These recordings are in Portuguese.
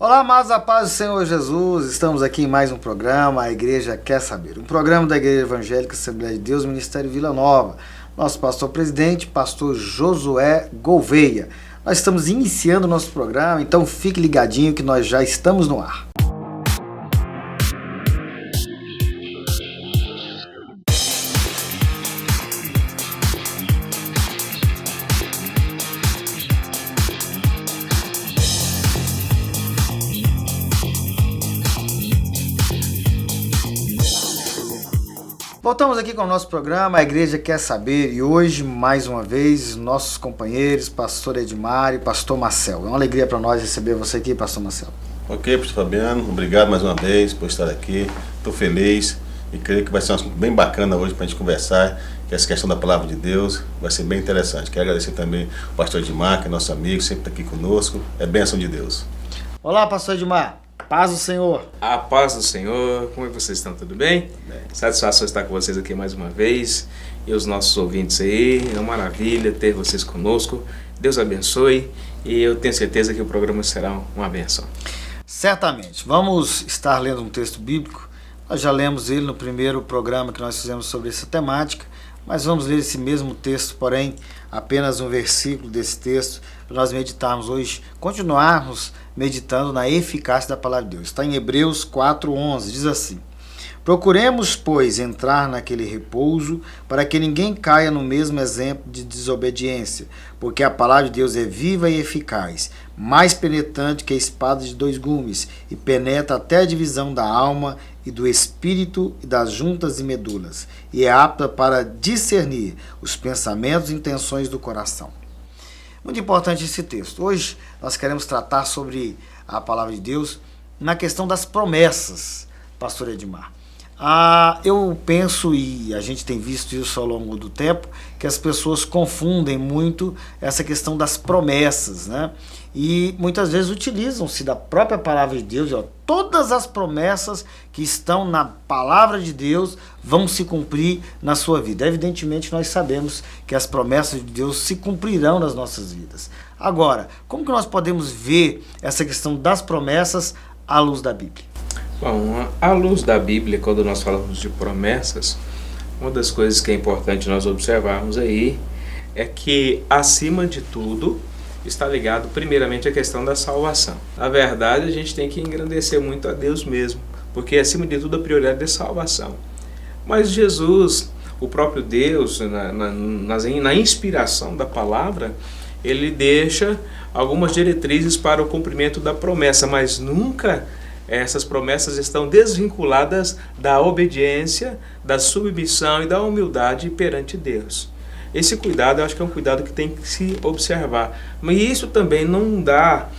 Olá, amados, a paz do Senhor Jesus. Estamos aqui em mais um programa, A Igreja Quer Saber. Um programa da Igreja Evangélica Assembleia de Deus, Ministério Vila Nova. Nosso pastor-presidente, pastor Josué Gouveia. Nós estamos iniciando o nosso programa, então fique ligadinho que nós já estamos no ar. Voltamos aqui com o nosso programa, A Igreja Quer Saber, e hoje, mais uma vez, nossos companheiros, pastor Edmar e pastor Marcel. É uma alegria para nós receber você aqui, pastor Marcel. Ok, pastor Fabiano, obrigado mais uma vez por estar aqui, estou feliz e creio que vai ser um assunto bem bacana hoje para a gente conversar, que essa questão da palavra de Deus vai ser bem interessante. Quero agradecer também ao pastor Edmar, que é nosso amigo, sempre está aqui conosco, é bênção de Deus. Olá, pastor Edmar. Paz do Senhor. A paz do Senhor. Como é que vocês estão? Tudo bem? Bem. Satisfação estar com vocês aqui mais uma vez. E os nossos ouvintes aí. É uma maravilha ter vocês conosco. Deus abençoe. E eu tenho certeza que o programa será uma bênção. Certamente. Vamos estar lendo um texto bíblico. Nós já lemos ele no primeiro programa que nós fizemos sobre essa temática. Mas vamos ler esse mesmo texto, porém, apenas um versículo desse texto, para nós meditarmos hoje, continuarmos meditando na eficácia da palavra de Deus. Está em Hebreus 4:11, diz assim: Procuremos, pois, entrar naquele repouso, para que ninguém caia no mesmo exemplo de desobediência, porque a palavra de Deus é viva e eficaz, mais penetrante que a espada de dois gumes, e penetra até a divisão da alma e do espírito e das juntas e medulas, e é apta para discernir os pensamentos e intenções do coração. Muito importante esse texto. Hoje nós queremos tratar sobre a palavra de Deus na questão das promessas, pastor Edmar. Eu penso, e a gente tem visto isso ao longo do tempo, que as pessoas confundem muito essa questão das promessas, né? E muitas vezes utilizam-se da própria palavra de Deus. Todas as promessas que estão na palavra de Deus vão se cumprir na sua vida. Evidentemente nós sabemos que as promessas de Deus se cumprirão nas nossas vidas. Agora, como que nós podemos ver essa questão das promessas à luz da Bíblia? Bom, à luz da Bíblia, quando nós falamos de promessas, uma das coisas que é importante nós observarmos aí é que, acima de tudo, está ligado primeiramente à questão da salvação. Na verdade, a gente tem que engrandecer muito a Deus mesmo, porque acima de tudo a prioridade é salvação. Mas Jesus, o próprio Deus, na inspiração da palavra, ele deixa algumas diretrizes para o cumprimento da promessa, mas nunca essas promessas estão desvinculadas da obediência, da submissão e da humildade perante Deus. Esse cuidado, eu acho que é um cuidado que tem que se observar. Mas isso também não dá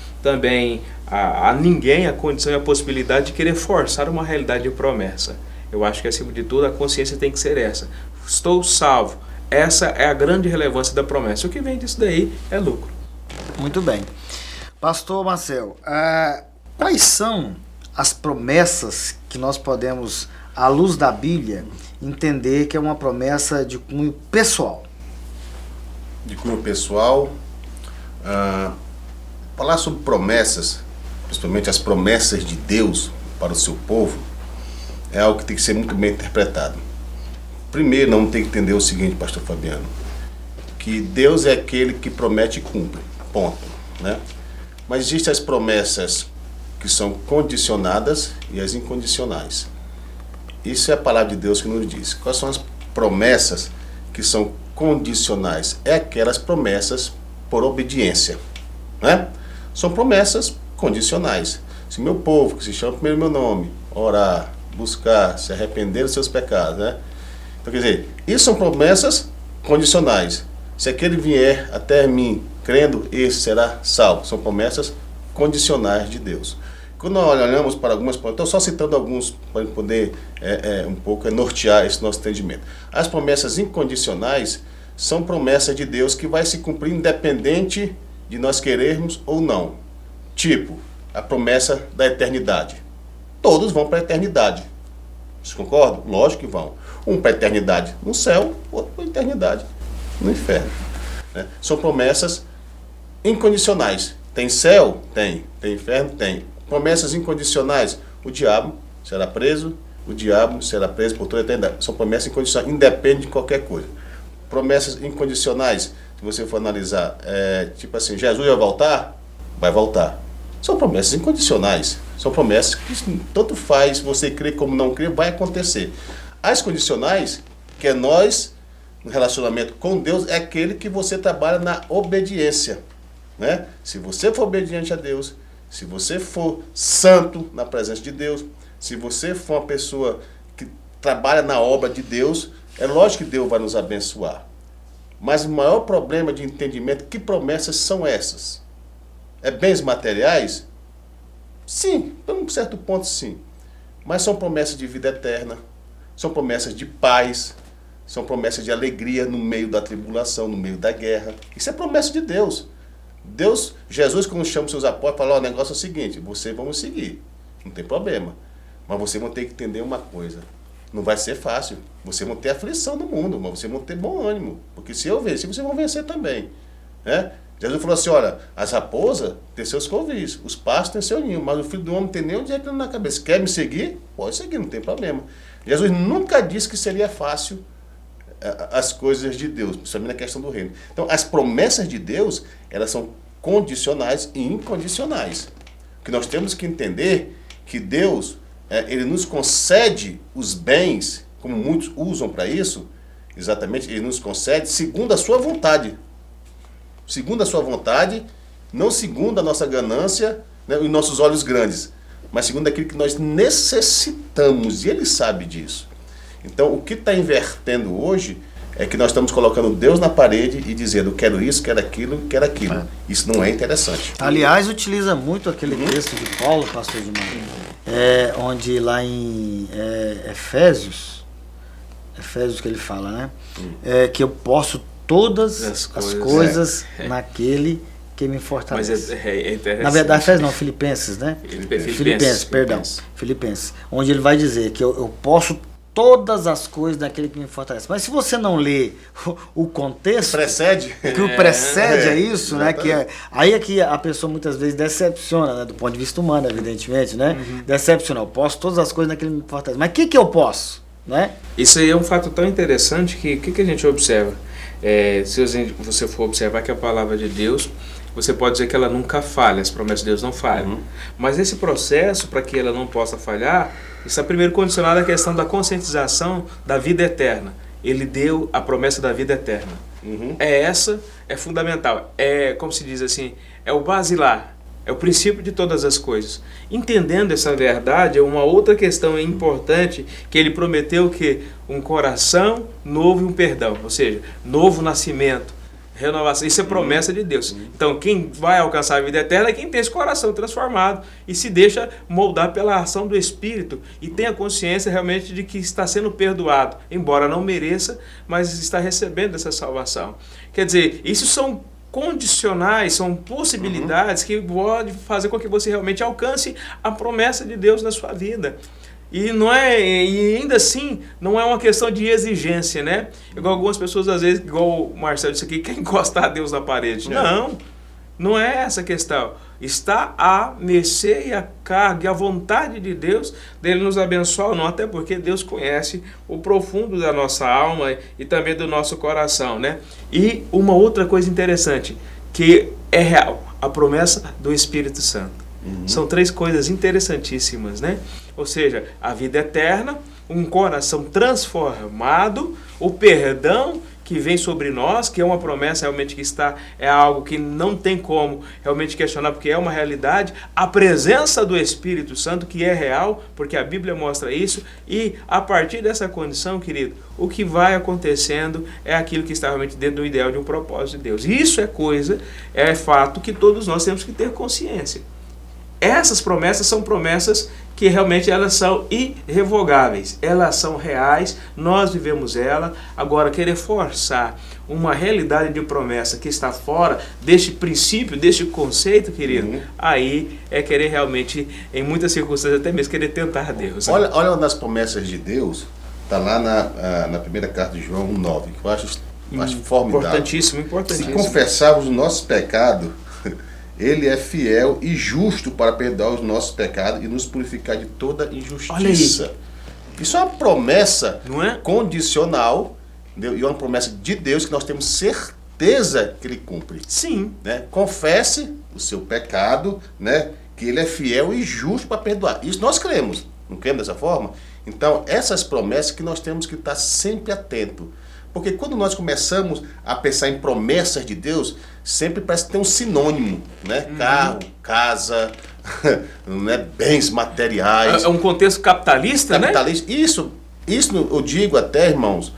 a ninguém a condição e a possibilidade de querer forçar uma realidade de promessa. Eu acho que, acima de tudo, a consciência tem que ser essa. Estou salvo. Essa é a grande relevância da promessa. O que vem disso daí é lucro. Muito bem. Pastor Marcel, quais são as promessas que nós podemos, à luz da Bíblia, entender que é uma promessa de cunho pessoal? De cunho pessoal, falar sobre promessas, principalmente as promessas de Deus para o seu povo, é algo que tem que ser muito bem interpretado. Primeiro, não tem que entender o seguinte, pastor Fabiano, que Deus é aquele que promete e cumpre, ponto, né? Mas existem as promessas que são condicionadas e as incondicionais. Isso é a palavra de Deus que nos diz. Quais são as promessas que são condicionais? É aquelas promessas por obediência, né? São promessas condicionais. Se meu povo, que se chama primeiro meu nome, orar, buscar, se arrepender dos seus pecados, né? Então, quer dizer, isso são promessas condicionais. Se aquele vier até mim crendo, esse será salvo. São promessas condicionais de Deus. Quando nós olhamos para algumas promessas, estou só citando alguns para poder um pouco nortear esse nosso entendimento. As promessas incondicionais são promessas de Deus que vai se cumprir independente de nós querermos ou não. Tipo, a promessa da eternidade. Todos vão para a eternidade. Vocês concordam? Lógico que vão. Um para a eternidade no céu, outro para a eternidade no inferno, né? São promessas incondicionais. Tem céu? Tem. Tem inferno? Tem. promessas incondicionais. O diabo será preso por toda a eternidade. São promessas incondicionais, independe de qualquer coisa. Promessas incondicionais, se você for analisar, tipo assim, Jesus vai voltar? Vai voltar. São promessas incondicionais. São promessas que tanto faz você crer como não crer, vai acontecer. As condicionais, que é nós, no relacionamento com Deus, é aquele que você trabalha na obediência. Né? Se você for obediente a Deus, se você for santo na presença de Deus, se você for uma pessoa que trabalha na obra de Deus, é lógico que Deus vai nos abençoar. Mas o maior problema de entendimento, que promessas são essas? É bens materiais? Sim, por um certo ponto sim. Mas são promessas de vida eterna, são promessas de paz, são promessas de alegria no meio da tribulação, no meio da guerra. Isso é promessa de Deus. Jesus, quando chama os seus apóstolos, fala, o negócio é o seguinte, vocês vão seguir, não tem problema. Mas vocês vão ter que entender uma coisa, não vai ser fácil. Vocês vão ter aflição no mundo, mas vocês vão ter bom ânimo. Porque se eu vencer, vocês vão vencer também. Né? Jesus falou assim, olha, as raposas têm seus covis, os pastos têm seu ninho, mas o filho do homem não tem nem um dinheiro na cabeça. Quer me seguir? Pode seguir, não tem problema. Jesus nunca disse que seria fácil as coisas de Deus, principalmente na questão do reino. Então, as promessas de Deus, elas são condicionais e incondicionais. O que nós temos que entender que Deus, ele nos concede os bens, como muitos usam para isso, exatamente, ele nos concede segundo a sua vontade. Segundo a sua vontade, não segundo a nossa ganância, né, e nossos olhos grandes, mas segundo aquilo que nós necessitamos, e ele sabe disso. Então, o que está invertendo hoje é que nós estamos colocando Deus na parede e dizendo, quero isso, quero aquilo, quero aquilo. Isso não é interessante. Aliás, utiliza muito aquele texto de Paulo, pastor Edmar, onde lá em Efésios que ele fala, né? Que eu posso todas as coisas naquele que me fortalece. Mas é interessante. Na verdade, Efésios não, Filipenses, né? Filipenses, onde ele vai dizer que eu posso todas as coisas daquele que me fortalece. Mas se você não lê o contexto, o que precede a isso, né? Aí é que a pessoa muitas vezes decepciona, né? Do ponto de vista humano, evidentemente, né? Decepciona, eu posso todas as coisas daquele que me fortalece. Mas o que eu posso? Né? Isso aí é um fato tão interessante que o que a gente observa? Se você for observar que a palavra de Deus, você pode dizer que ela nunca falha, as promessas de Deus não falham. Mas esse processo, para que ela não possa falhar, está primeiro condicionado à questão da conscientização da vida eterna. Ele deu a promessa da vida eterna. É fundamental. É, como se diz assim, é o basilar. É o princípio de todas as coisas. Entendendo essa verdade, é uma outra questão importante, que ele prometeu que um coração novo e um perdão, ou seja, novo nascimento, renovação. Isso é promessa de Deus. Então, quem vai alcançar a vida eterna é quem tem esse coração transformado e se deixa moldar pela ação do Espírito e tem a consciência realmente de que está sendo perdoado, embora não mereça, mas está recebendo essa salvação. Quer dizer, isso são condicionais, são possibilidades que podem fazer com que você realmente alcance a promessa de Deus na sua vida. E ainda assim, não é uma questão de exigência, né? Igual algumas pessoas, às vezes, igual o Marcelo disse aqui, quer encostar Deus na parede. Não é essa a questão. Está a mercê e a carga e a vontade de Deus dele nos abençoar ou não, até porque Deus conhece o profundo da nossa alma e também do nosso coração, né? E uma outra coisa interessante, que é real, a promessa do Espírito Santo. São três coisas interessantíssimas, né? Ou seja, a vida eterna, um coração transformado, o perdão que vem sobre nós, que é uma promessa realmente que é algo que não tem como realmente questionar, porque é uma realidade, a presença do Espírito Santo, que é real, porque a Bíblia mostra isso, e a partir dessa condição, querido, o que vai acontecendo é aquilo que está realmente dentro do ideal de um propósito de Deus. Isso é fato que todos nós temos que ter consciência. Essas promessas são promessas que realmente elas são irrevogáveis, elas são reais, nós vivemos ela. Agora, querer forçar uma realidade de promessa que está fora deste princípio, deste conceito, querido, aí é querer realmente, em muitas circunstâncias, até mesmo querer tentar Deus. Olha uma das promessas de Deus, está lá na primeira carta de João 1,9, que eu acho formidável. Importantíssimo. Se confessarmos o nosso pecado, Ele é fiel e justo para perdoar os nossos pecados e nos purificar de toda injustiça. Isso é uma promessa, não é? Condicional, entendeu? E uma promessa de Deus que nós temos certeza que Ele cumpre. Sim. Né? Confesse o seu pecado, né? Que Ele é fiel e justo para perdoar. Isso nós cremos. Não cremos dessa forma? Então, essas promessas que nós temos que estar sempre atento. Porque quando nós começamos a pensar em promessas de Deus, sempre parece que tem um sinônimo, né? Carro, casa, né? Bens materiais. É um contexto capitalista, né? Isso eu digo até, irmãos,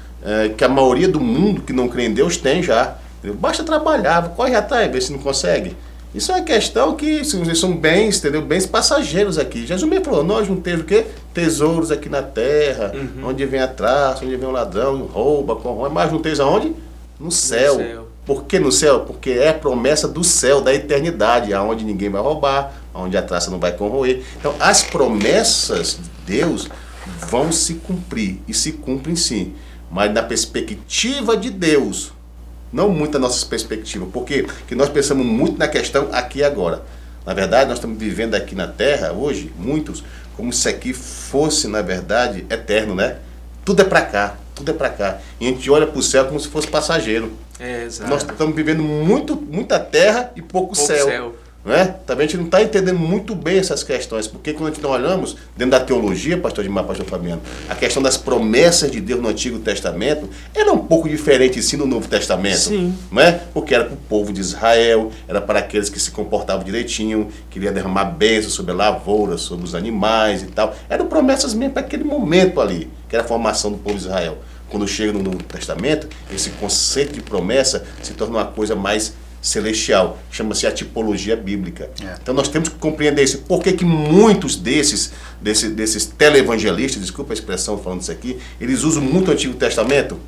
que a maioria do mundo que não crê em Deus tem já. Basta trabalhar, corre atrás, ver se não consegue. Isso é uma questão que são bens, entendeu? Bens passageiros aqui. Jesus me falou, nós não temos o quê? Tesouros aqui na terra, onde vem a traça, onde vem o ladrão, rouba, corrói, mas não tens aonde? No céu. Por que no céu? Porque é a promessa do céu, da eternidade, aonde ninguém vai roubar, onde a traça não vai corroer. Então, as promessas de Deus vão se cumprir, e se cumprem sim, mas na perspectiva de Deus, não muito na nossa perspectiva, porque nós pensamos muito na questão aqui e agora. Na verdade, nós estamos vivendo aqui na Terra, hoje, muitos, como se aqui fosse, na verdade, eterno, né? Tudo é para cá, tudo é para cá. E a gente olha para o céu como se fosse passageiro. Exato. Nós estamos vivendo muita terra e pouco céu. Né? Também a gente não está entendendo muito bem essas questões, porque quando a gente não olhamos dentro da teologia, pastor Edmar, pastor Fabiano, a questão das promessas de Deus no Antigo Testamento era um pouco diferente sim no Novo Testamento. Sim. Não é? Porque era para o povo de Israel, era para aqueles que se comportavam direitinho, queria derramar bênçãos sobre a lavoura, sobre os animais e tal. Eram promessas mesmo para aquele momento ali, que era a formação do povo de Israel. Quando chega no Novo Testamento, esse conceito de promessa se torna uma coisa mais celestial, chama-se a tipologia bíblica. Então nós temos que compreender isso. Por que muitos desses televangelistas, desculpa a expressão falando isso aqui, eles usam muito o Antigo Testamento?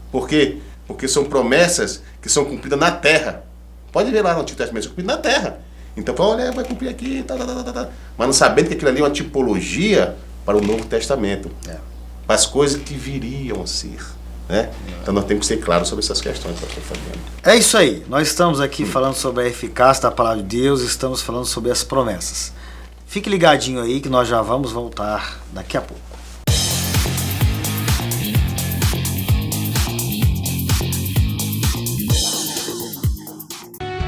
Por quê? Porque são promessas que são cumpridas na terra. Pode ver lá no Antigo Testamento, são cumpridas na terra. Então, olha, vai cumprir aqui, mas não sabendo que aquilo ali é uma tipologia para o Novo Testamento. Para as coisas que viriam a ser. Né? Então nós temos que ser claros sobre essas questões, pastor Fabiano. É isso aí, nós estamos aqui falando sobre a eficácia da palavra de Deus, estamos falando sobre as promessas. Fique ligadinho aí que nós já vamos voltar daqui a pouco.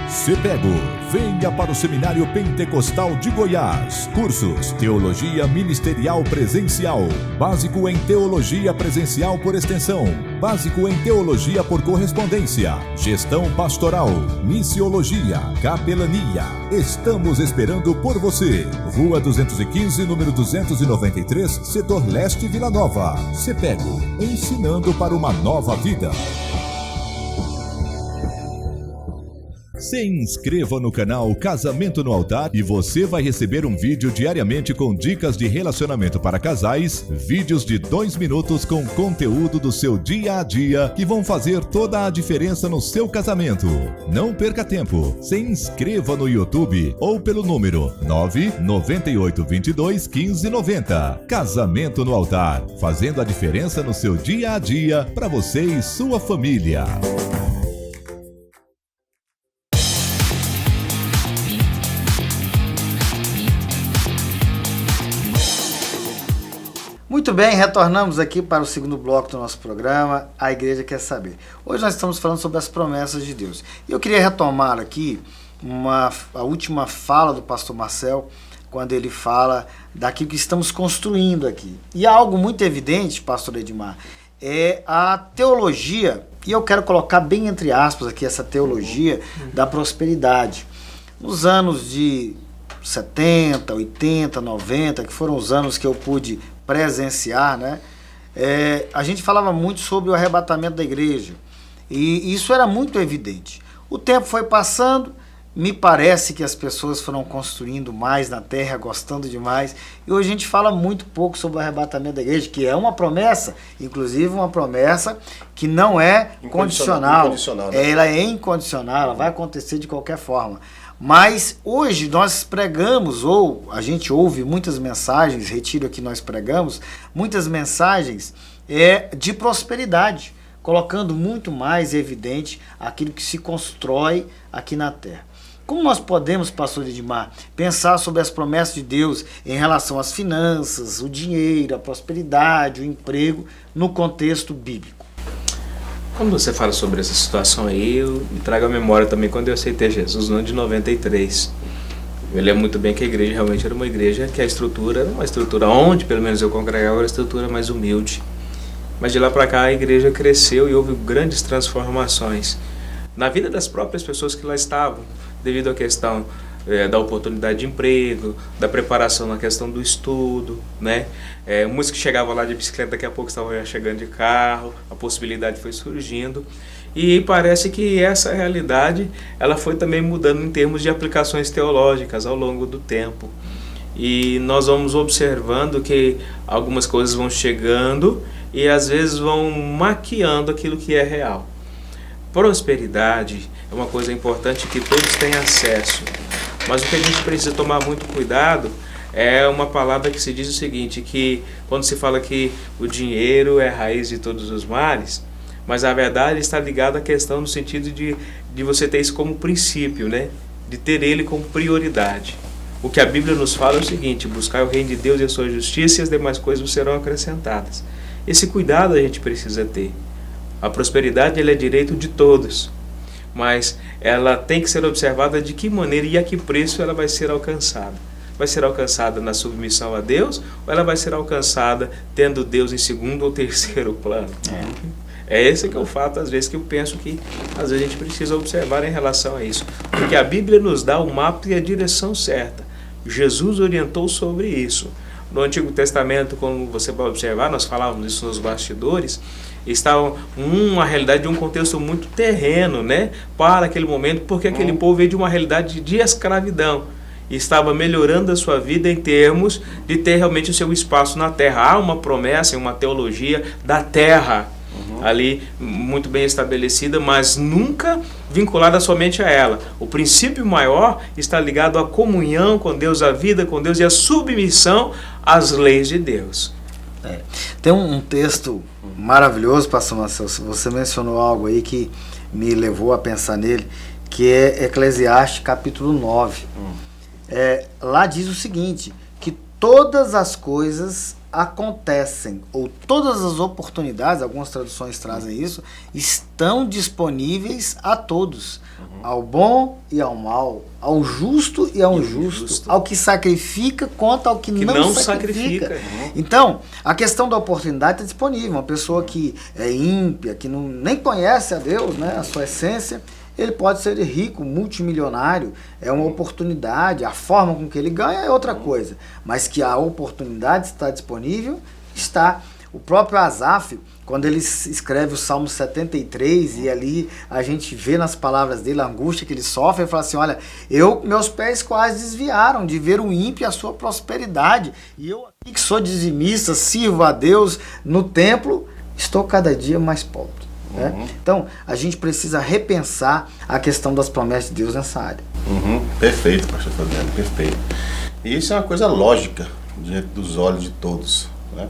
CEPEGO, venha para o Seminário Pentecostal de Goiás. Cursos: Teologia Ministerial Presencial, Básico em Teologia Presencial por Extensão, Básico em Teologia por Correspondência, Gestão Pastoral, Missiologia, Capelania. Estamos esperando por você. Rua 215, número 293, Setor Leste, Vila Nova. CEPEGO, ensinando para uma nova vida. Se inscreva no canal Casamento no Altar e você vai receber um vídeo diariamente com dicas de relacionamento para casais, vídeos de 2 minutos com conteúdo do seu dia a dia que vão fazer toda a diferença no seu casamento. Não perca tempo, se inscreva no YouTube ou pelo número 998221590. Casamento no Altar, fazendo a diferença no seu dia a dia para você e sua família. Muito bem, retornamos aqui para o segundo bloco do nosso programa, A Igreja Quer Saber. Hoje nós estamos falando sobre as promessas de Deus. E eu queria retomar aqui a última fala do pastor Marcel, quando ele fala daquilo que estamos construindo aqui. E algo muito evidente, pastor Edmar, é a teologia, e eu quero colocar bem entre aspas aqui essa teologia da prosperidade. Nos anos de 70, 80, 90, que foram os anos que eu pude presenciar, né? A gente falava muito sobre o arrebatamento da igreja e isso era muito evidente. O tempo foi passando, me parece que as pessoas foram construindo mais na terra, gostando demais, e hoje a gente fala muito pouco sobre o arrebatamento da igreja, que é uma promessa, inclusive uma promessa que não é condicional, né? Ela é incondicional, ela vai acontecer de qualquer forma. Mas hoje nós pregamos, ou a gente ouve muitas mensagens, retiro aqui nós pregamos, muitas mensagens de prosperidade, colocando muito mais evidente aquilo que se constrói aqui na terra. Como nós podemos, pastor Edmar, pensar sobre as promessas de Deus em relação às finanças, o dinheiro, a prosperidade, o emprego, no contexto bíblico? Quando você fala sobre essa situação aí, eu me trago à memória também quando eu aceitei Jesus no ano de 93. Eu lembro muito bem que a igreja realmente era uma igreja que a estrutura era uma estrutura onde, pelo menos eu congregava, era a estrutura mais humilde. Mas de lá para cá a igreja cresceu e houve grandes transformações na vida das próprias pessoas que lá estavam, devido à questão da oportunidade de emprego, da preparação na questão do estudo, né? Muitos que chegavam lá de bicicleta, daqui a pouco estavam já chegando de carro, a possibilidade foi surgindo. E parece que essa realidade ela foi também mudando em termos de aplicações teológicas ao longo do tempo. E nós vamos observando que algumas coisas vão chegando e às vezes vão maquiando aquilo que é real. Prosperidade é uma coisa importante que todos têm acesso, mas o que a gente precisa tomar muito cuidado é uma palavra que se diz o seguinte, que quando se fala que o dinheiro é a raiz de todos os males, mas a verdade está ligada à questão no sentido de você ter isso como princípio, né? De ter ele como prioridade. O que a Bíblia nos fala é o seguinte: buscar o reino de Deus e a sua justiça e as demais coisas serão acrescentadas. Esse cuidado a gente precisa ter. A prosperidade ela é direito de todos, mas ela tem que ser observada de que maneira e a que preço ela vai ser alcançada. Vai ser alcançada na submissão a Deus ou ela vai ser alcançada tendo Deus em segundo ou terceiro plano? É esse que é o fato, às vezes, que eu penso que às vezes a gente precisa observar em relação a isso. Porque a Bíblia nos dá o mapa e a direção certa. Jesus orientou sobre isso. No Antigo Testamento, como você pode observar, nós falávamos isso nos bastidores, estava uma realidade de um contexto muito terreno, né, para aquele momento, porque aquele povo veio de uma realidade de escravidão e estava melhorando a sua vida em termos de ter realmente o seu espaço na terra. Há uma promessa, uma teologia da terra ali muito bem estabelecida, mas nunca vinculada somente a ela. O princípio maior está ligado à comunhão com Deus, à vida com Deus e à submissão às leis de Deus. Tem um texto maravilhoso, pastor Marcelo, você mencionou algo aí que me levou a pensar nele, que é Eclesiastes capítulo 9. Lá diz o seguinte, que todas as coisas acontecem, ou todas as oportunidades, algumas traduções trazem isso, estão disponíveis a todos, ao bom e ao mal, ao justo e ao injusto, ao que sacrifica quanto ao que não sacrifica. Então, a questão da oportunidade está disponível. Uma pessoa que é ímpia, que nem conhece a Deus, né, a sua essência, ele pode ser rico, multimilionário, é uma oportunidade, a forma com que ele ganha é outra coisa, mas que a oportunidade está disponível, está. O próprio Asaf, quando ele escreve o Salmo 73, e ali a gente vê nas palavras dele a angústia que ele sofre, ele fala assim, olha, meus pés quase desviaram de ver o ímpio e a sua prosperidade, e eu aqui que sou dizimista, sirvo a Deus no templo, estou cada dia mais pobre. Então, a gente precisa repensar a questão das promessas de Deus nessa área. Perfeito, pastor Fabiano, perfeito. E isso é uma coisa lógica diante dos olhos de todos, né?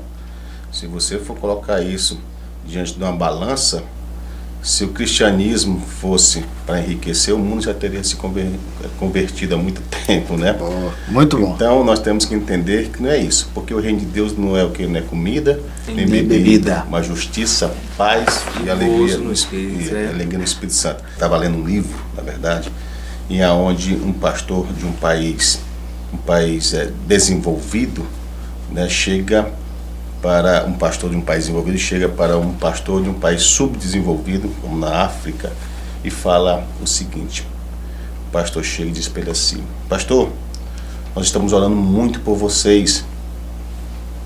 Se você for colocar isso diante de uma balança, se o cristianismo fosse para enriquecer, o mundo já teria se convertido há muito tempo, né? Muito bom. Então nós temos que entender que não é isso, porque o reino de Deus não é o que? Não é comida, nem bebida, mas justiça, paz e alegria no Espírito, alegria no Espírito Santo. Estava lendo um livro, na verdade, em aonde um pastor de um país desenvolvido, né, chega para um pastor de um país desenvolvido, chega para um pastor de um país subdesenvolvido, como na África, e fala o seguinte. O pastor chega e diz para ele assim: pastor, nós estamos orando muito por vocês,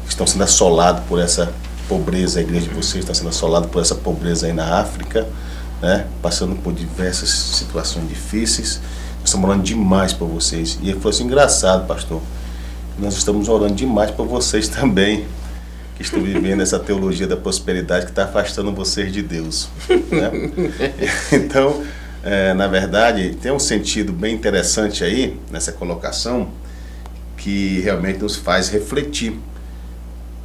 estão sendo assolados por essa pobreza, a igreja de vocês está sendo assolada por essa pobreza aí na África, né, passando por diversas situações difíceis, nós estamos orando demais por vocês. E ele falou assim: engraçado, pastor, nós estamos orando demais por vocês também, que estão vivendo essa teologia da prosperidade que está afastando vocês de Deus, né? Então, na verdade, tem um sentido bem interessante aí, nessa colocação, que realmente nos faz refletir.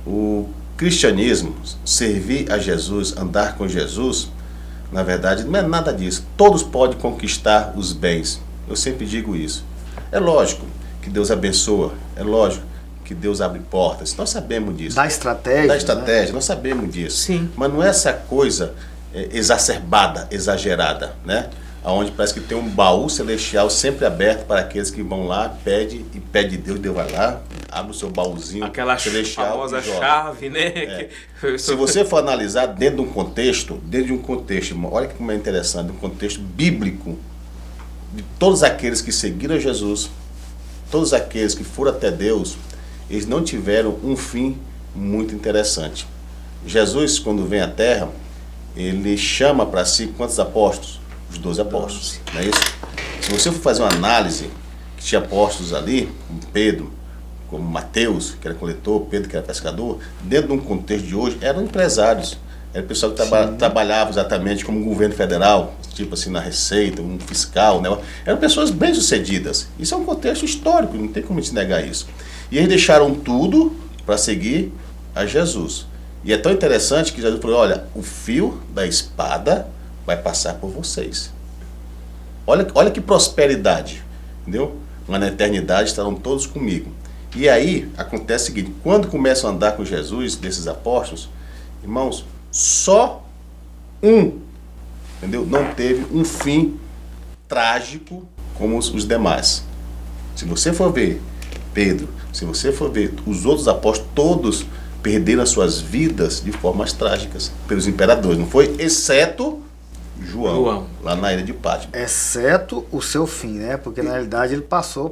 O cristianismo, servir a Jesus, andar com Jesus, na verdade, não é nada disso. Todos podem conquistar os bens eu sempre digo isso. É lógico que Deus abençoa, é lógico que Deus abre portas, nós sabemos disso. Da estratégia. Né? Nós sabemos disso. Sim. Mas não é essa coisa exacerbada, exagerada, né? Onde parece que tem um baú celestial sempre aberto para aqueles que vão lá, pede Deus, Deus vai lá, abre o seu baúzinho aquela celestial. Famosa chave, né? Se você for analisar dentro de um contexto, irmão, olha como é interessante, um contexto bíblico, de todos aqueles que seguiram Jesus, todos aqueles que foram até Deus, eles não tiveram um fim muito interessante. Jesus, quando vem à Terra, ele chama para si quantos apóstolos? Os 12 apóstolos, não é isso? Se você for fazer uma análise, que tinha apóstolos ali, como Pedro, como Mateus, que era coletor, Pedro, que era pescador, dentro de um contexto de hoje, eram empresários. Era pessoal que trabalhava exatamente como um governo federal, tipo assim, na Receita, um fiscal, né? Eram pessoas bem-sucedidas. Isso é um contexto histórico, não tem como te negar isso. E eles deixaram tudo para seguir a Jesus. E é tão interessante que Jesus falou, olha, o fio da espada vai passar por vocês. Olha que prosperidade, entendeu? Mas na eternidade estarão todos comigo. E aí acontece o seguinte, quando começam a andar com Jesus, desses apóstolos, irmãos, só um, entendeu? Não teve um fim trágico como os demais. Se você for ver Pedro, se você for ver os outros apóstolos, todos perderam as suas vidas de formas trágicas pelos imperadores, não foi? Exceto João, lá na ilha de Patmos. Exceto o seu fim, né? Porque na realidade ele passou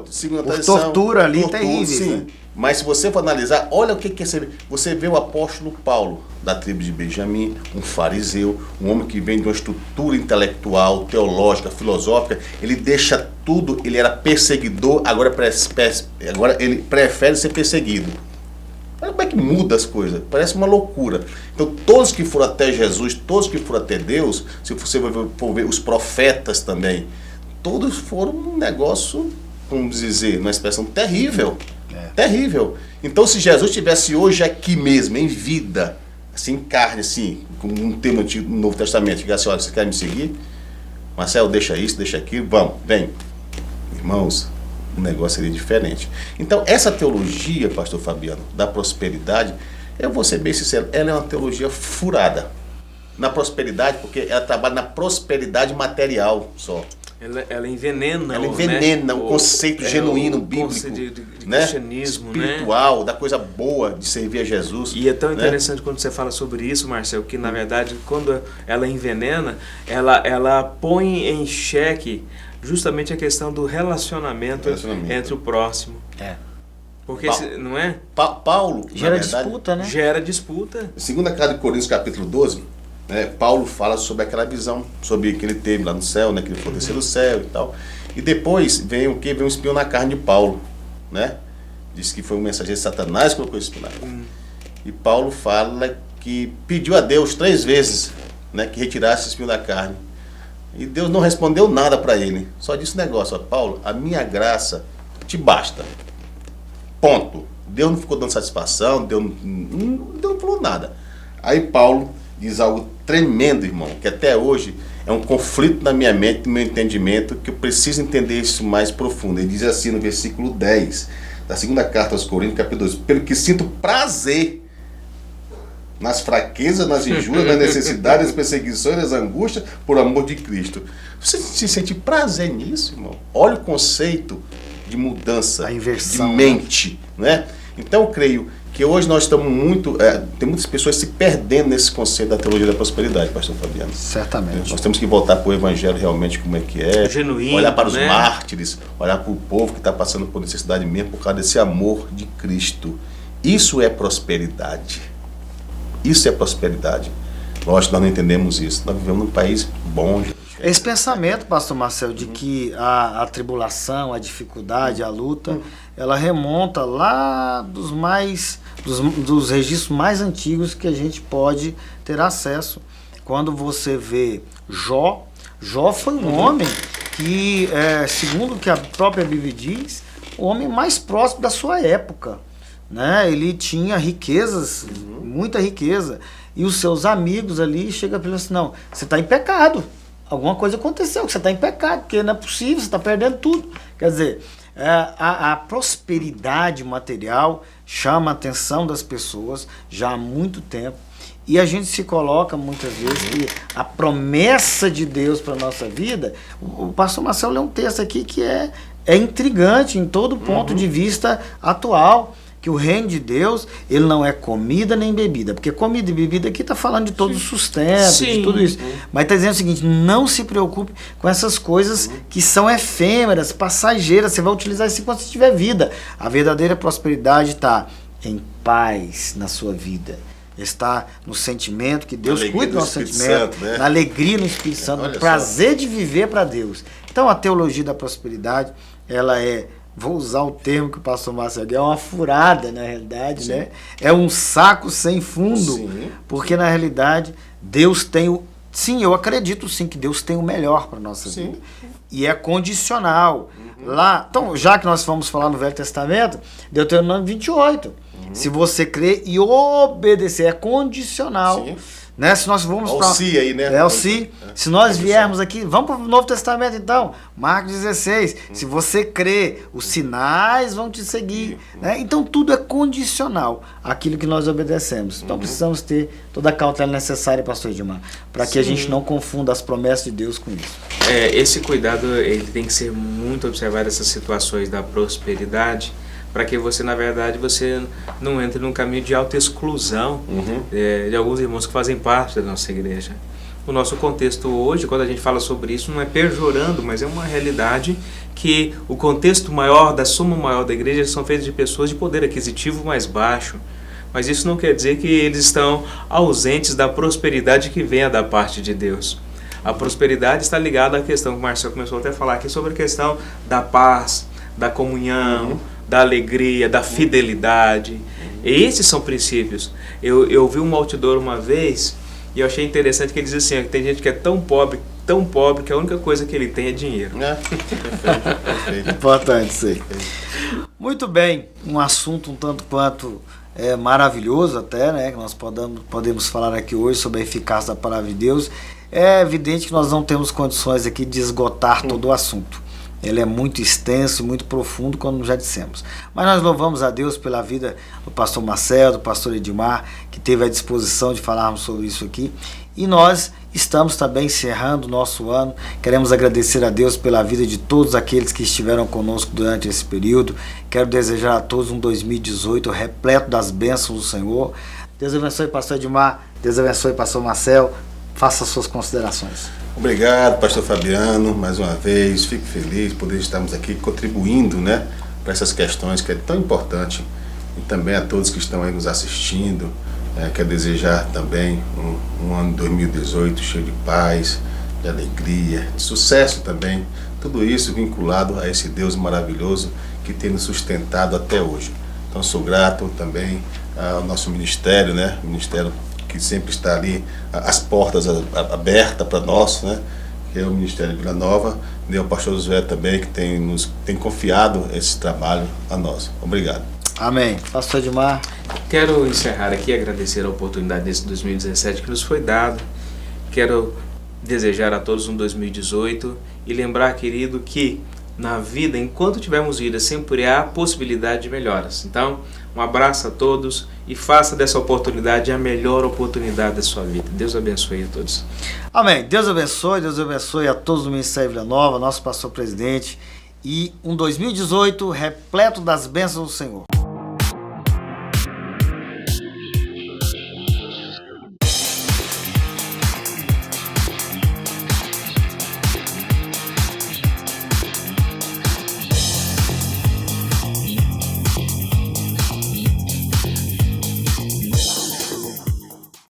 segundo a por tradição, tortura ali terrível. Sim. Né? Mas se você for analisar, olha o que é você vê o apóstolo Paulo, da tribo de Benjamim, um fariseu, um homem que vem de uma estrutura intelectual, teológica, filosófica, ele deixa tudo, ele era perseguidor, agora ele prefere ser perseguido. Olha como é que muda as coisas, parece uma loucura. Então todos que foram até Jesus, todos que foram até Deus, se você for ver os profetas também, todos foram um negócio, vamos dizer, uma expressão terrível. Terrível. Então se Jesus estivesse hoje aqui mesmo, em vida, assim, em carne, assim, como um termo no Novo Testamento, chegasse, olha, você quer me seguir? Marcelo, deixa isso, deixa aquilo, vamos, vem. Irmãos, o negócio seria diferente. Então, essa teologia, pastor Fabiano, da prosperidade, eu vou ser bem sincero, ela é uma teologia furada. Na prosperidade, porque ela trabalha na prosperidade material só. Ela envenena. Ela envenena o conceito genuíno, bíblico, de né? cristianismo, espiritual, né? Da coisa boa de servir a Jesus. E é tão interessante, né? Quando você fala sobre isso, Marcelo, que na verdade, quando ela envenena, ela põe em xeque justamente a questão do relacionamento. Entre o próximo. Porque, não é? Paulo, gera na verdade, disputa, né? Gera disputa. Segunda carta de Coríntios, capítulo 12, né, Paulo fala sobre aquela visão, sobre que ele teve lá no céu, né, que ele foi descer do céu e tal. E depois vem o que? Vem um espinho na carne de Paulo, né? Diz que foi um mensageiro de Satanás que colocou esse espinho na carne. E Paulo fala que pediu a Deus 3 vezes, né, que retirasse esse espinho da carne. E Deus não respondeu nada para ele. Só disse o negócio, ó, Paulo, a minha graça te basta. Ponto. Deus não ficou dando satisfação, Deus não falou nada. Aí Paulo diz algo tremendo, irmão, que até hoje é um conflito na minha mente, no meu entendimento, que eu preciso entender isso mais profundo. Ele diz assim no versículo 10, da segunda carta aos Coríntios, capítulo 12, pelo que sinto prazer nas fraquezas, nas injúrias, nas necessidades, nas perseguições, nas angústias, por amor de Cristo. Você se sente prazer nisso, irmão? Olha o conceito de mudança, a inversão, de mente, né? Então eu creio que hoje nós estamos tem muitas pessoas se perdendo nesse conceito da teologia da prosperidade, pastor Fabiano. Certamente. Nós temos que voltar para o evangelho realmente como é que é. Genuíno, olhar para os né? mártires, olhar para o povo que está passando por necessidade mesmo por causa desse amor de Cristo. Isso é prosperidade. Isso é prosperidade. Lógico que nós não entendemos isso. Nós vivemos num país bom. Esse pensamento, pastor Marcelo, de que a tribulação, a dificuldade, a luta, ela remonta lá dos registros mais antigos que a gente pode ter acesso. Quando você vê Jó foi um homem que, segundo o que a própria Bíblia diz, o homem mais próximo da sua época. Né? Ele tinha riquezas, muita riqueza, e os seus amigos ali chegam e falam assim, não, você está em pecado, alguma coisa aconteceu, que você está em pecado, porque não é possível, você está perdendo tudo. Quer dizer, a prosperidade material chama a atenção das pessoas já há muito tempo. E a gente se coloca muitas vezes que a promessa de Deus para a nossa vida, o pastor Marcelo lê um texto aqui que é intrigante em todo ponto de vista atual, que o reino de Deus, ele não é comida nem bebida, porque comida e bebida aqui está falando de todo o sustento, de tudo isso, mas está dizendo o seguinte, não se preocupe com essas coisas que são efêmeras, passageiras, você vai utilizar isso quando você tiver vida. A verdadeira prosperidade está em paz na sua vida, está no sentimento que Deus cuida do nosso sentimento, na alegria no Espírito Santo, no prazer de viver para Deus. Então a teologia da prosperidade, ela vou usar o termo que o pastor Marcelo é uma furada na realidade, né? É um saco sem fundo, porque na realidade Deus tem sim, eu acredito sim que Deus tem o melhor para nossa vida. E é condicional. Lá, então, já que nós vamos falar no Velho Testamento, Deuteronômio 28. Se você crer e obedecer, é condicional. Né? Se nós vamos para si aí, né? Se nós viermos aqui, vamos para o Novo Testamento então, Marcos 16. Se você crer, os sinais vão te seguir. Né? Então tudo é condicional àquilo que nós obedecemos. Então precisamos ter toda a cautela necessária, pastor Edmar, para que a gente não confunda as promessas de Deus com isso. Esse cuidado ele tem que ser muito observado, essas situações da prosperidade, para que você, na verdade, você não entre num caminho de autoexclusão de alguns irmãos que fazem parte da nossa igreja. O nosso contexto hoje, quando a gente fala sobre isso, não é pejorando, mas é uma realidade que o contexto maior, da soma maior da igreja, são feitos de pessoas de poder aquisitivo mais baixo. Mas isso não quer dizer que eles estão ausentes da prosperidade que venha da parte de Deus. A prosperidade está ligada à questão que o Marcelo começou até a falar aqui, sobre a questão da paz, da comunhão, da alegria, da fidelidade. Esses são princípios. Eu vi um outdoor uma vez e eu achei interessante que ele diz assim, que tem gente que é tão pobre, que a única coisa que ele tem é dinheiro. Perfeito. Importante isso aí. Muito bem, um assunto um tanto quanto maravilhoso até, né, que nós podemos falar aqui hoje sobre a eficácia da palavra de Deus. É evidente que nós não temos condições aqui de esgotar todo o assunto. Ele é muito extenso e muito profundo, como já dissemos. Mas nós louvamos a Deus pela vida do pastor Marcelo, do pastor Edmar, que teve a disposição de falarmos sobre isso aqui. E nós estamos também encerrando o nosso ano. Queremos agradecer a Deus pela vida de todos aqueles que estiveram conosco durante esse período. Quero desejar a todos um 2018 repleto das bênçãos do Senhor. Deus abençoe, pastor Edmar. Deus abençoe, pastor Marcelo. Faça as suas considerações. Obrigado, pastor Fabiano, mais uma vez. Fico feliz por poder estarmos aqui contribuindo, né, para essas questões que é tão importante. E também a todos que estão aí nos assistindo. Quero desejar também um ano de 2018 cheio de paz, de alegria, de sucesso também. Tudo isso vinculado a esse Deus maravilhoso que tem nos sustentado até hoje. Então sou grato também ao nosso ministério, né, ministério que sempre está ali, as portas abertas para nós, né? Que é o Ministério Vila Nova, e o pastor Josué também, que tem confiado esse trabalho a nós. Obrigado. Amém. Pastor Edmar. Quero encerrar aqui e agradecer a oportunidade desse 2017 que nos foi dado. Quero desejar a todos um 2018 e lembrar, querido, que na vida, enquanto tivermos vida, sempre há possibilidade de melhoras. Então, um abraço a todos e faça dessa oportunidade a melhor oportunidade da sua vida. Deus abençoe a todos. Amém. Deus abençoe a todos do Ministério Vila Nova, nosso pastor presidente, e um 2018 repleto das bênçãos do Senhor.